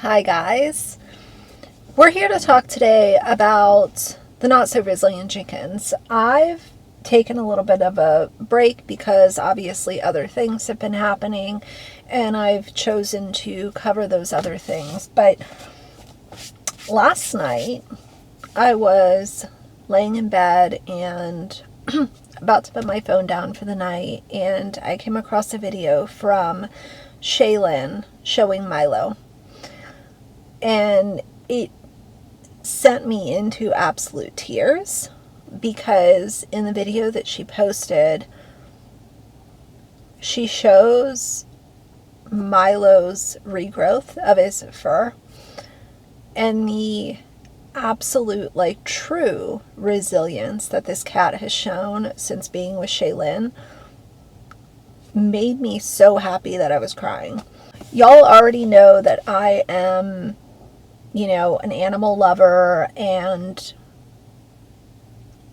Hi guys, we're here to talk today about the not so resilient Jenkins. I've taken a little bit of a break because obviously other things have been happening and I've chosen to cover those other things. But last night I was laying in bed and about to put my phone down for the night, and I came across a video from Shaylin showing Milo. And it sent me into absolute tears because in the video that she posted, she shows Milo's regrowth of his fur and the absolute, true resilience that this cat has shown since being with Shaylin made me so happy that I was crying. Y'all already know that I am an animal lover, and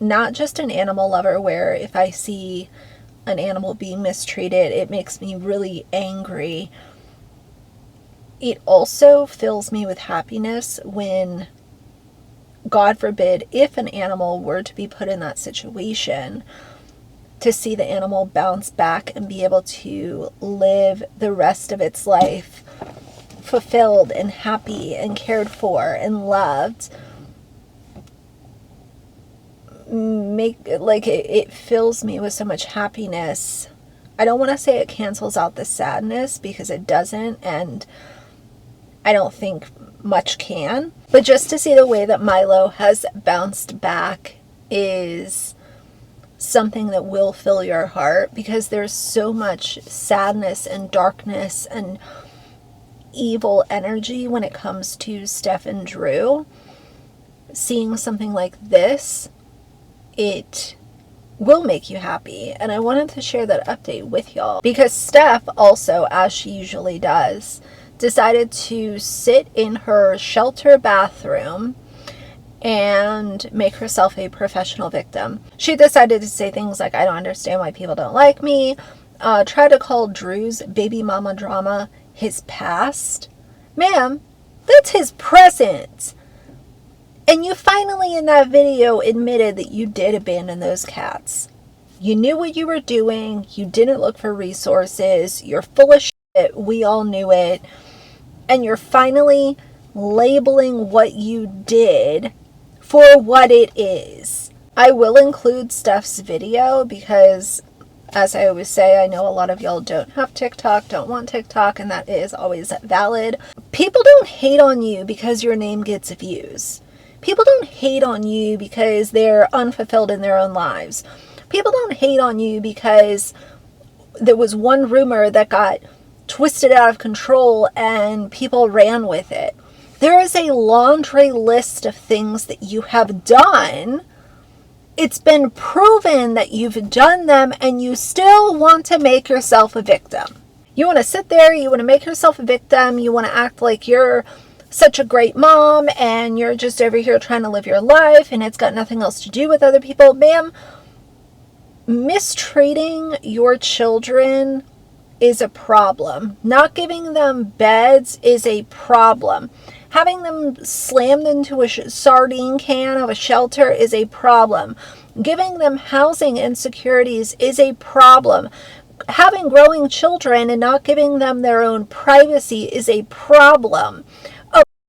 not just an animal lover where if I see an animal being mistreated, it makes me really angry. It also fills me with happiness when, God forbid, if an animal were to be put in that situation, to see the animal bounce back and be able to live the rest of its life fulfilled and happy and cared for and loved. It fills me with so much happiness. I don't want to say it cancels out the sadness, because it doesn't, and I don't think much can. But just to see the way that Milo has bounced back is something that will fill your heart, because there's so much sadness and darkness and evil energy when it comes to Steph and Drew. Seeing something like this, it will make you happy, and I wanted to share that update with y'all because Steph also, as she usually does, decided to sit in her shelter bathroom and make herself a professional victim. She decided to say things like, I don't understand why people don't like me, try to call Drew's baby mama drama his past. Ma'am, that's his present. And you finally in that video admitted that you did abandon those cats. You knew what you were doing. You didn't look for resources. You're full of shit. We all knew it. And you're finally labeling what you did for what it is. I will include Steph's video because, as I always say, I know a lot of y'all don't have TikTok, don't want TikTok, and that is always valid. People don't hate on you because your name gets views. People don't hate on you because they're unfulfilled in their own lives. People don't hate on you because there was one rumor that got twisted out of control and people ran with it. There is a laundry list of things that you have done. It's been proven that you've done them, and you still want to make yourself a victim. You want to sit there, you want to make yourself a victim, you want to act like you're such a great mom, and you're just over here trying to live your life, and it's got nothing else to do with other people. Ma'am, mistreating your children is a problem. Not giving them beds is a problem. Having them slammed into a sardine can of a shelter is a problem. Giving them housing insecurities is a problem. Having growing children and not giving them their own privacy is a problem.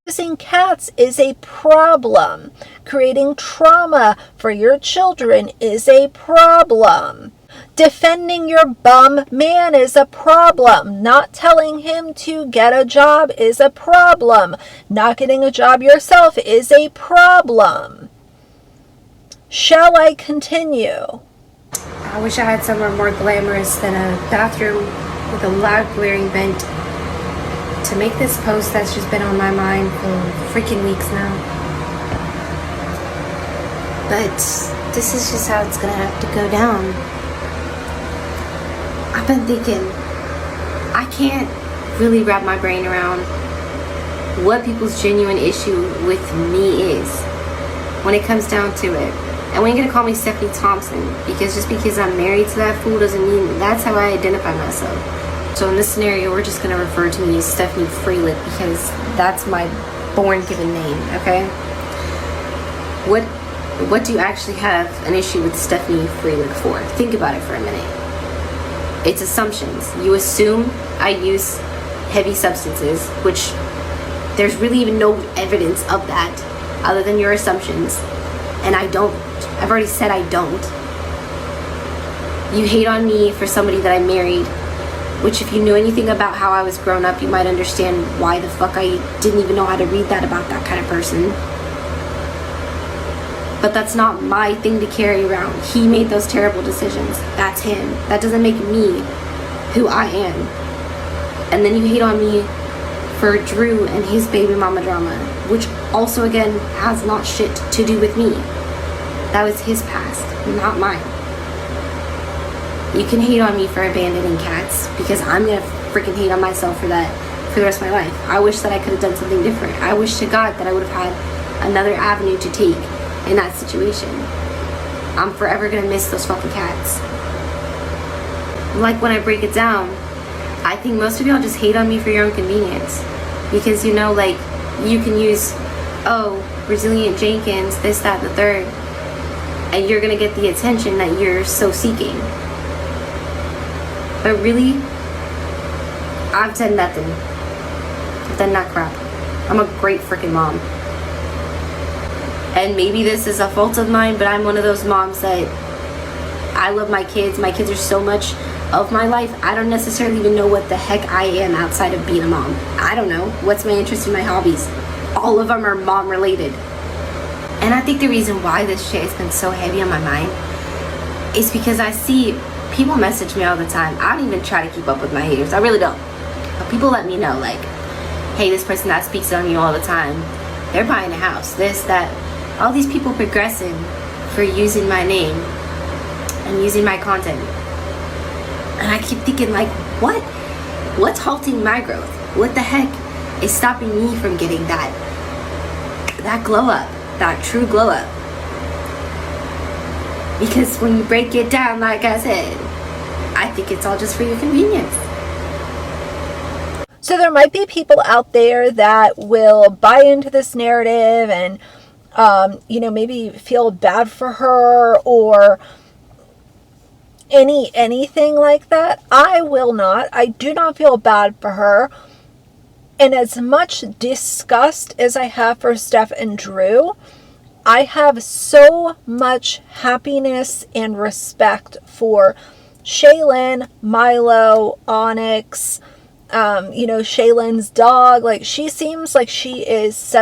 Abusing cats is a problem. Creating trauma for your children is a problem. Defending your bum man is a problem. Not telling him to get a job is a problem. Not getting a job yourself is a problem. Shall I continue? I wish I had somewhere more glamorous than a bathroom with a loud glaring vent to make this post that's just been on my mind for freaking weeks now. But this is just how it's gonna have to go down. I've been thinking, I can't really wrap my brain around what people's genuine issue with me is when it comes down to it. And we ain't gonna call me Stephanie Thompson, because just because I'm married to that fool doesn't mean that's how I identify myself. So in this scenario, we're just going to refer to me as Stephanie Freelit because that's my born given name, okay? What do you actually have an issue with Stephanie Freelit for? Think about it for a minute. It's assumptions. You assume I use heavy substances, which there's really even no evidence of that other than your assumptions. And I don't. I've already said I don't. You hate on me for somebody that I married, which if you knew anything about how I was grown up, you might understand why the fuck I didn't even know how to read that about that kind of person. But that's not my thing to carry around. He made those terrible decisions. That's him. That doesn't make me who I am. And then you hate on me for Drew and his baby mama drama, which also again has not shit to do with me. That was his past, not mine. You can hate on me for abandoning cats because I'm gonna freaking hate on myself for that for the rest of my life. I wish that I could have done something different. I wish to God that I would have had another avenue to take in that situation. I'm forever gonna miss those fucking cats. Like when I break it down, I think most of y'all just hate on me for your own convenience. Because you know, like, you can use, oh, resilient Jenkins, this, that, and the third, and you're gonna get the attention that you're so seeking. But really, I've done nothing. I've done that crap. I'm a great freaking mom. And maybe this is a fault of mine, but I'm one of those moms that I love my kids. My kids are so much of my life. I don't necessarily even know what the heck I am outside of being a mom. I don't know. What's my interest in my hobbies? All of them are mom related. And I think the reason why this shit has been so heavy on my mind is because I see people message me all the time. I don't even try to keep up with my haters. I really don't. But people let me know, like, hey, this person that speaks on you all the time, they're buying a house, this, that. All these people progressing for using my name and using my content. And I keep thinking, like, what? What's halting my growth? What the heck is stopping me from getting that glow up, that true glow up? Because when you break it down, like I said, I think it's all just for your convenience. So there might be people out there that will buy into this narrative and, maybe feel bad for her or anything like that. I will not. I do not feel bad for her. And as much disgust as I have for Steph and Drew, I have so much happiness and respect for Shaylin, Milo, Onyx, Shaylin's dog. Like, she seems like she is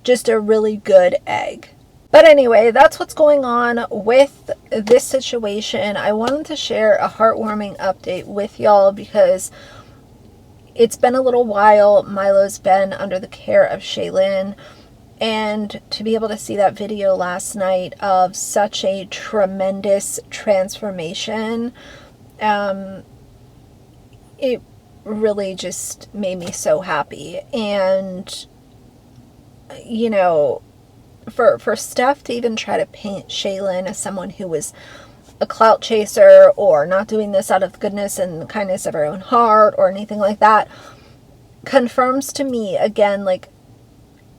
just a really good egg. But anyway, that's what's going on with this situation. I wanted to share a heartwarming update with y'all because it's been a little while. Milo's been under the care of Shaylin. And to be able to see that video last night of such a tremendous transformation, it really just made me so happy. And, for Steph to even try to paint Shaylin as someone who was a clout chaser or not doing this out of goodness and kindness of her own heart or anything like that, confirms to me again, like,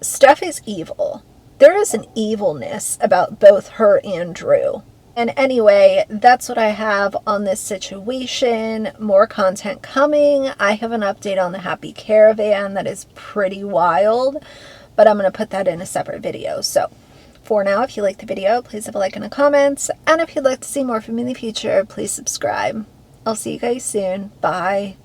Steph is evil. There is an evilness about both her and Drew. And anyway, that's what I have on this situation. More content coming. I have an update on the Happy Caravan that is pretty wild, but I'm going to put that in a separate video. So for now, if you liked the video, please leave a like and a comment. And if you'd like to see more from me in the future, please subscribe. I'll see you guys soon. Bye.